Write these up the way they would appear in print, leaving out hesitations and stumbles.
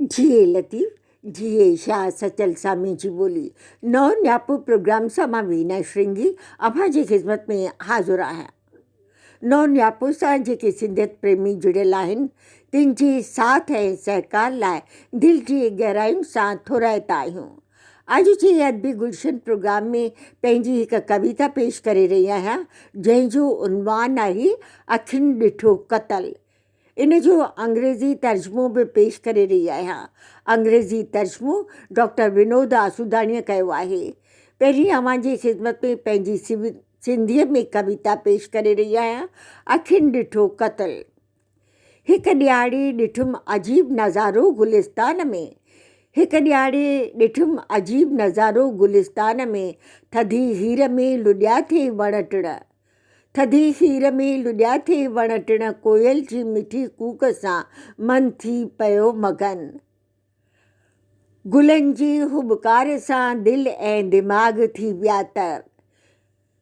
जिए लतीफ़, जिए शाह सचल सामी जी बोली। नौ न्यापो प्रोग्राम सां मां वीना श्रृंगी अव्हां जी ख़िदमत में हाज़ुर आहियां। नौ न्यापो सां जेके सिंधियत प्रेमी जुड़ियल आहिनि तिन जी साथ ऐं सहकार लाइ दिलि जी गहराइयुनि सां थोराइता आहियूं। अॼु जे अदबी गुलशन प्रोग्राम में पंहिंजी हिकु कविता पेश करे रही आहियां जंहिंजो उनवान आहे अखियुनि ॾिठो क़तल। इन जो अंग्रेज़ी तर्जुमो बि पेश करे रही आहियां। अंग्रेज़ी तर्जुमो डॉक्टर विनोद आसूदाणीअ कयो आहे। पहिरीं अव्हां जी ख़िदमत में पंहिंजी सिंधीअ में कविता पेश करे रही आहियां। अखियुनि ॾिठो क़तल। हिकु ॾियारी ॾिठुमि अजीब नज़ारो गुलिस्तान में, हिकु ॾियारी ॾिठुमि अजीब नज़ारो गुलिस्तान में, थधी हीर में लुॾिया थे वण टिण, थधी हीर में लुॾिया थे वण टिण, कोयल जी मिठी कूक सां मन थी पियो मगन, गुलनि जी हुबकार सां दिलि ऐं दिमाग़ थी विया तर,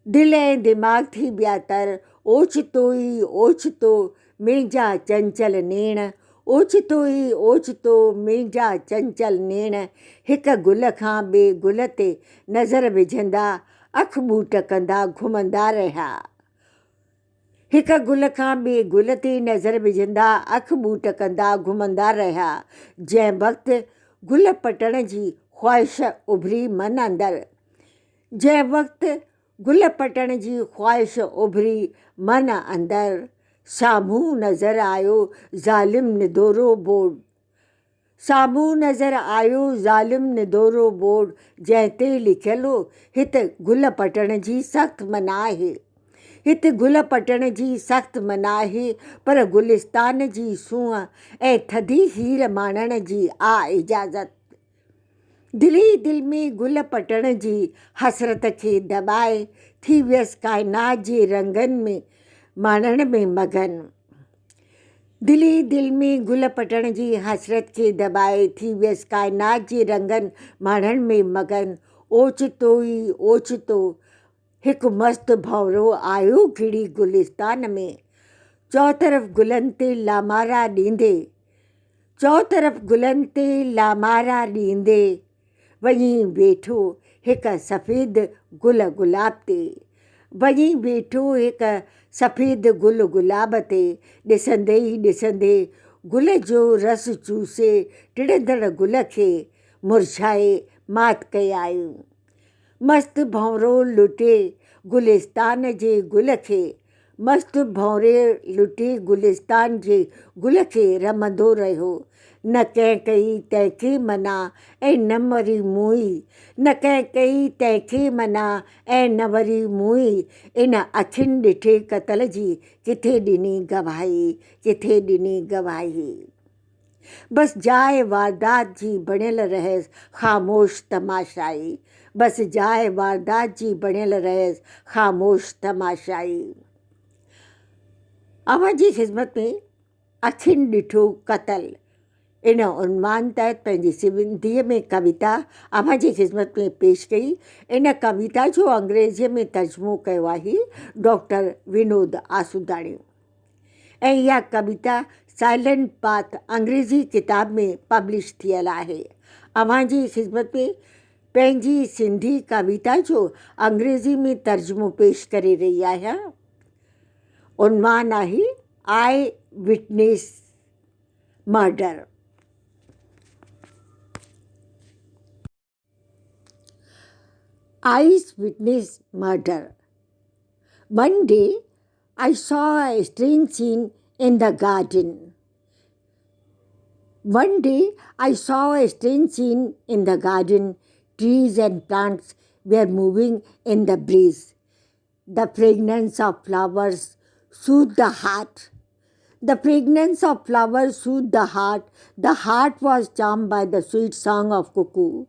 दिलि ऐं दिमाग़ थी विया तर, ओचितो ई ओचितो मुंहिंजा चंचल नेण, ओचितो ई ओचितो मुंहिंजा चंचल नेण, हिकु गुल खां ॿिए गुल ते नज़र विझंदा अखि ॿूट कंदा घुमंदा रहिया, हिकु गुल खां ॿिए गुल ते नज़र विझंदा अखि ॿूट कंदा घुमंदा रहिया, जंहिं वक़्तु गुल पटण जी ख़्वाहिश उभरी मन अंदरि, जंहिं वक़्तु गुल पटण जी ख़्वाहिश उभरी मन अंदरि, साम्हूं नज़र आयो ज़ालिम निदोरो बोर्ड, साम्हूं नज़र आयो ज़ालिम निदोरो बोर्ड, जंहिं ते लिखियलु हो हिते गुल पटण जी सख़्त मना आहे, हिते गुल पटण जी सख़्त मना आहे, पर गुलिस्तान जी सूंहं ऐं थधी हीर माणण जी आ इजाज़त, दिली दिलि में गुल पटण जी हसरत खे दॿाए थी वियसि काइनात जे रंगनि में माणण में मगन, दिली दिलि में गुल पटण जी हसरत खे दॿाए थी वियसि काइनात जे रंगनि माणण में मगन, ओचितो ई ओचितो हिकु मस्तु भंवरो आयो घिड़ी गुलिस्तान में, चौतरफ़ गुलनि ते लामारा ॾींदे, चौतरफ़ गुलनि ते लामारा ॾींदे, वञी वेठो हिकु सफ़ेद गुल गुलाब ते, वञी वेठो हिकु सफ़ेद गुल गुलाब ते, ॾिसंदे ई ॾिसंदे गुल जो रस चूसे टिड़ंदड़ गुल खे मुरझाए मात कयायूं, मस्तु भंवरो लुटे गुलिस्तान जे गुल खे, मस्तु भंवरे लुटे गुलिस्तान जे गुल खे रमंदो रहियो, न कंहिं कई तंहिंखे मना ऐं न वरी मुई, न कंहिं कई तंहिंखे मना ऐं न वरी मुई, इन अखियुनि ॾिठे क़तल जी किथे ॾिनी गवाही, किथे ॾिनी गवाही, बस जाइ वारदात जी बणियल रहेसि ख़ामोश तमाशाई, बस जाइ वारदात जी बणियल रहेसि ख़ामोश तमाशाई। अव्हां जी ख़िदमत में अखियुनि ॾिठो क़तल इन उनवान तहत पंहिंजी सिंधीअ में कविता अव्हां जी ख़िदमत में पेश कई। इन कविता जो अंग्रेज़ीअ में तर्जुमो कयो आहे डॉक्टर विनोद आसूदाणी ऐं इहा कविता साइलेंट पाथ अंग्रेज़ी किताब में पब्लिश थियल आहे। अव्हां जी ख़िदमत में पंहिंजी सिंधी कविता जो अंग्रेज़ी में तर्जुमो पेश करे रही आहियां। उनवान आहे eye witness murder. Eyes witness murder. One day, I saw a strange scene in the garden. One day, I saw a strange scene in the garden. Trees and plants were moving in the breeze. The fragrance of flowers soothed the heart. The fragrance of flowers soothed the heart. The heart was charmed by the sweet song of cuckoo.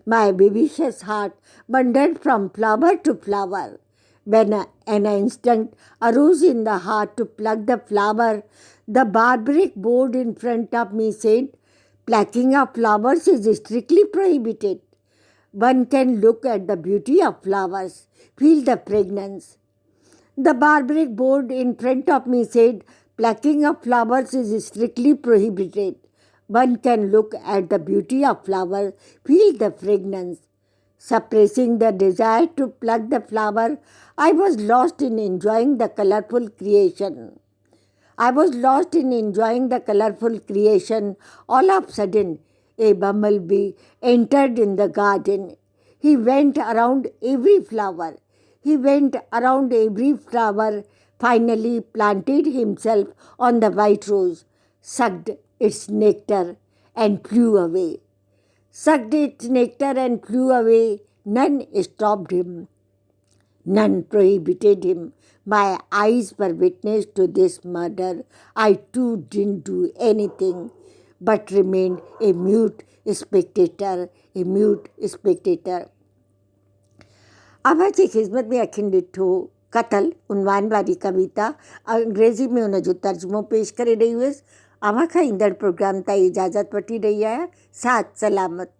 My vivacious heart wandered from flower to flower. When an instinct arose in the heart to pluck the flower, the barbaric board in front of me said, "Plucking of flowers is strictly prohibited. One can look at the beauty of flowers, feel the fragrance." The barbaric board in front of me said, "Plucking of flowers is strictly prohibited. One can look at the beauty of flower, feel the fragrance. Suppressing the desire to pluck the flower, I was lost in enjoying the colorful creation. All of a sudden, a bumblebee entered in the garden. He went around every flower. Finally planted himself on the white rose, sucked its nectar and flew away. None stopped him. None prohibited him. My eyes were witness to this murder. I too didn't do anything, but remained a mute spectator. आवाज़ खिदमत में अखिल ॾिठो क़तल उनवान वारी कविता अंग्रेज़ी में उन जो तर्जुमो पेश करे रही हुअसि। अवां खां ईंदड़ प्रोग्राम ताईं इजाज़त वठी रही आहियां। साथ सलामत।